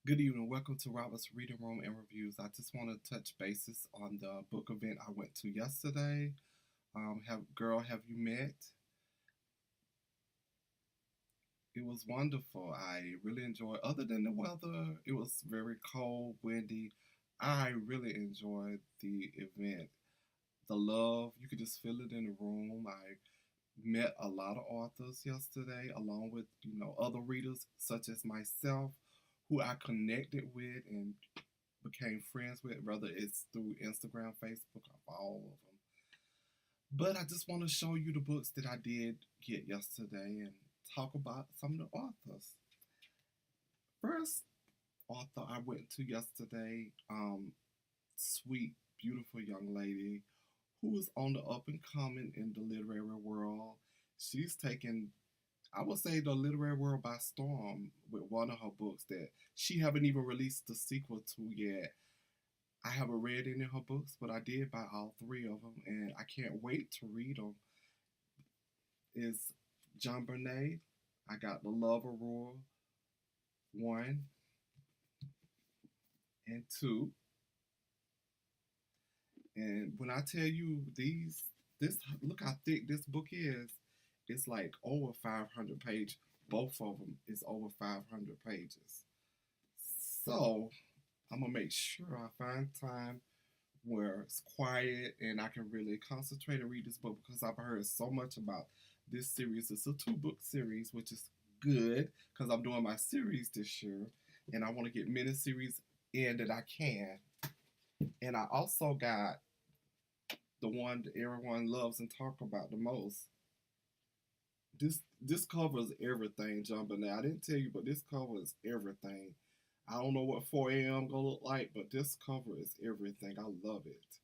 Good evening. Welcome to Robert's Reading Room and Reviews. I just want to touch bases on the book event I went to yesterday. Have you met? It was wonderful. I really enjoyed. Other than the weather, it was very cold, windy. I really enjoyed the event. The love, you could just feel it in the room. I met a lot of authors yesterday, along with other readers such as myself, who I connected with and became friends with, whether it's through Instagram, Facebook, or all of them. But I just want to show you the books that I did get yesterday and talk about some of the authors. First author I went to yesterday, sweet, beautiful young lady who is on the up and coming in the literary world. She's taken, I would say, the literary world by storm with one of her books that she haven't even released the sequel to yet. I haven't read any of her books, but I did buy all three of them, and I can't wait to read them. Is JonBenét. I got The Love Aurora 1 and 2. And when I tell you this look how thick this book is. It's like over 500 pages. Both of them is over 500 pages. So I'm gonna make sure I find time where it's quiet and I can really concentrate and read this book because I've heard so much about this series. It's a 2-book series, which is good because I'm doing my series this year and I want to get many series in that I can. And I also got the one that everyone loves and talk about the most. This covers everything, JonBenét. I didn't tell you, but this covers everything. I don't know what 4 a.m. gonna look like, but this cover is everything. I love it.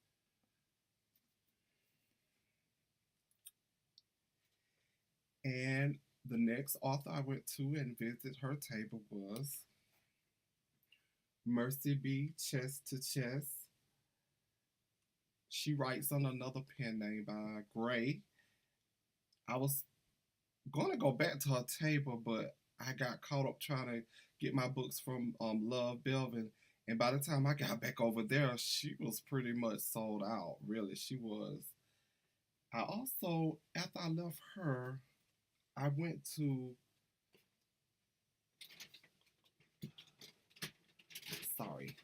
And the next author I went to and visited her table was Mercy B. Chest to Chest. She writes on another pen name by Gray. I was going to go back to her table, but I got caught up trying to get my books from Love Belvin. And by the time I got back over there, she was pretty much sold out. Really, she was. I also, after I left her, I went to, sorry,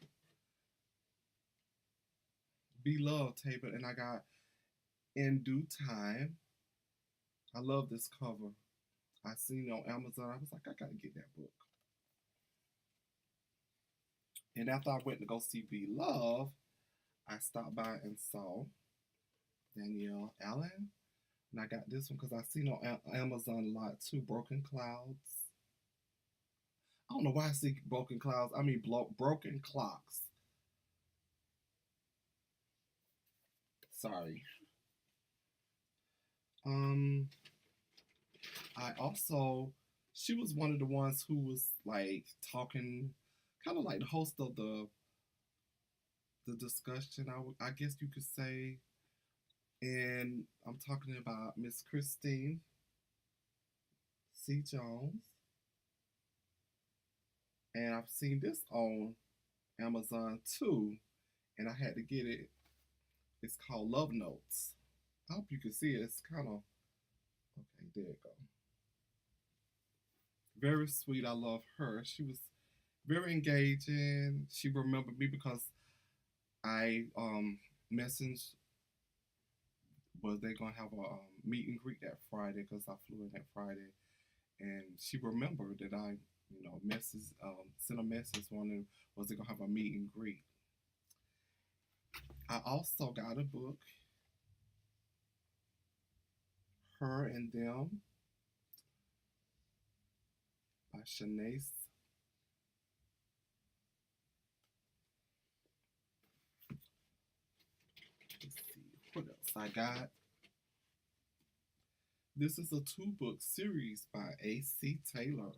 Beloved table, and I got In Due Time. I love this cover. I seen it on Amazon. I was like, I gotta get that book. And after I went to go see Beloved, I stopped by and saw Danielle Allen. And I got this one because I seen it on Amazon a lot too. Broken Clouds. I don't know why I see Broken Clouds. I mean, Broken Clocks. Sorry. Um, I also, she was one of the ones who was like talking, kind of like the host of the discussion. I guess you could say, and I'm talking about Miss Christine C. Jones, and I've seen this on Amazon too, and I had to get it. It's called Love Notes. I hope you can see it. It's kind of okay. There you go. Very sweet. I love her. She was very engaging. She remembered me because I messaged was they gonna have a meet and greet that Friday because I flew in that Friday, and she remembered that I message sent a message wondering was they gonna have a meet and greet. I also got a book, Her and Them by Shanice. Let's see what else I got. This is a 2-book series by A.C. Taylor.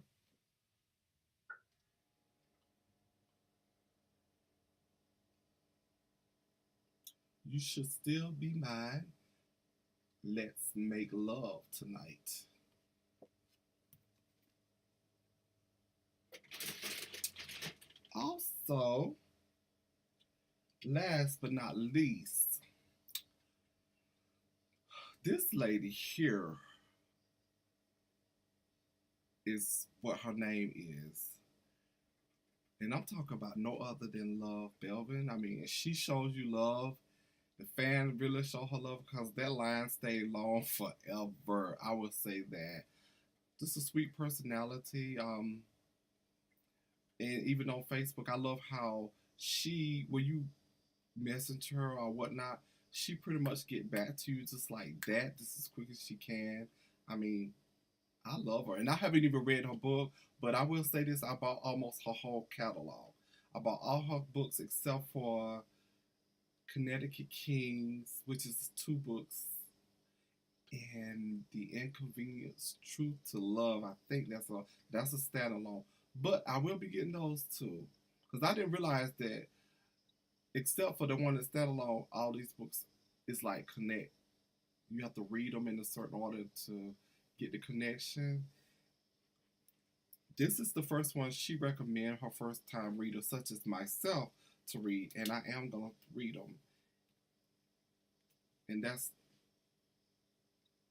You Should Still Be Mine. Let's Make Love Tonight. So, last but not least, this lady here is what her name is. And I'm talking about no other than Love Belvin. I mean, she shows you love. The fans really show her love because that line stayed long forever. I would say that. Just a sweet personality. And even on Facebook, I love how she, when you message her or whatnot, she pretty much get back to you just like that, just as quick as she can. I mean, I love her, and I haven't even read her book, but I will say this: I bought almost her whole catalog. I bought all her books except for Connecticut Kings, which is two books, and The Inconvenience Truth to Love. I think that's a standalone. But I will be getting those too. Because I didn't realize that except for the one that's standalone, all these books is like connect. You have to read them in a certain order to get the connection. This is the first one she recommended her first time readers, such as myself, to read, and I am gonna read them. And that's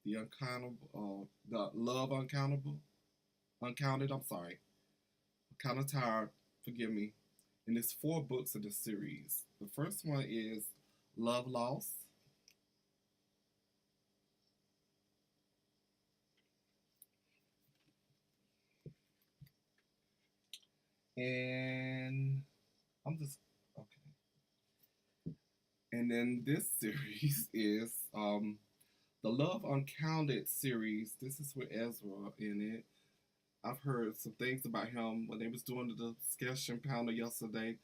the uncountable, the love uncountable, uncounted. I'm sorry, kind of tired. Forgive me. And there's four books in the series. The first one is Love Lost. And I'm just okay. And then this series is the Love Uncounted series. This is with Ezra in it. I've heard some things about him when they was doing the discussion panel yesterday.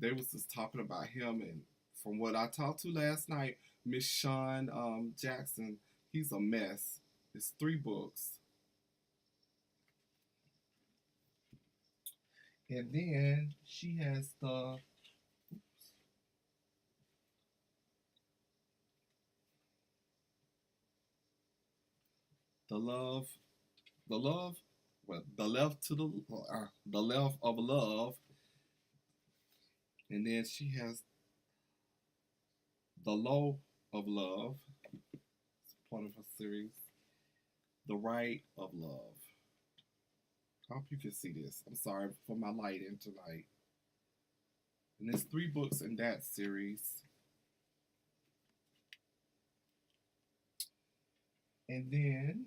They was just talking about him, and from what I talked to last night, Miss Sean Jackson, he's a mess. It's three books, and then she has the love, the love, well, the left of love, and then she has the low of love. It's part of her series, the right of love. I hope you can see this. I'm sorry for my lighting tonight. And there's three books in that series. And then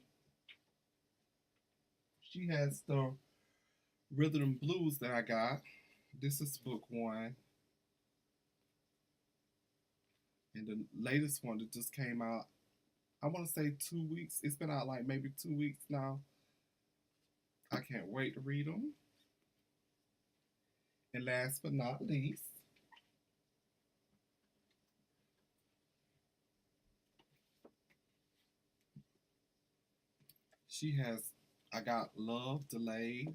she has the Rhythm and Blues that I got. This is book one. And the latest one that just came out, I want to say 2 weeks. It's been out like maybe 2 weeks now. I can't wait to read them. And last but not least, she has, I got Love Delayed,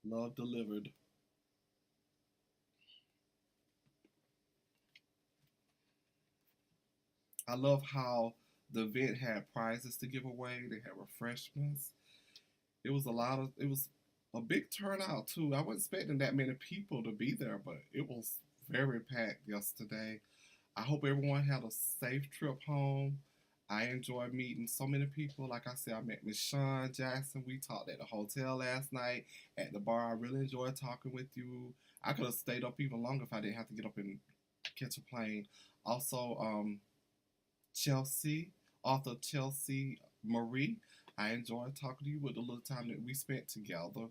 Love Delivered. I love how the event had prizes to give away. They had refreshments. It was a big turnout too. I wasn't expecting that many people to be there, but it was very packed yesterday. I hope everyone had a safe trip home. I enjoyed meeting so many people. Like I said, I met Miss Sean Jackson. We talked at the hotel last night at the bar. I really enjoyed talking with you. I could have stayed up even longer if I didn't have to get up and catch a plane. Also, Chelsea, author Chelsea Marie. I enjoyed talking to you with the little time that we spent together,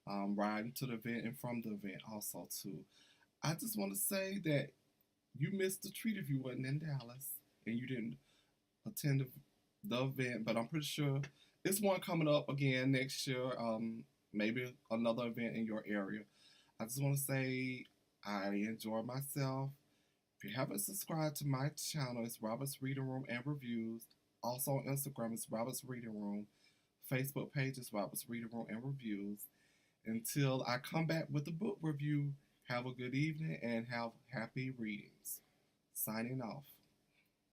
riding to the event and from the event also too. I just want to say that you missed the treat if you wasn't in Dallas and you didn't attend the event, but I'm pretty sure it's one coming up again next year. Maybe another event in your area. I just want to say I enjoy myself. If you haven't subscribed to my channel, it's Robert's Reading Room and Reviews. Also on Instagram, it's Robert's Reading Room. Facebook page is Robert's Reading Room and Reviews. Until I come back with a book review, have a good evening and have happy readings. Signing off.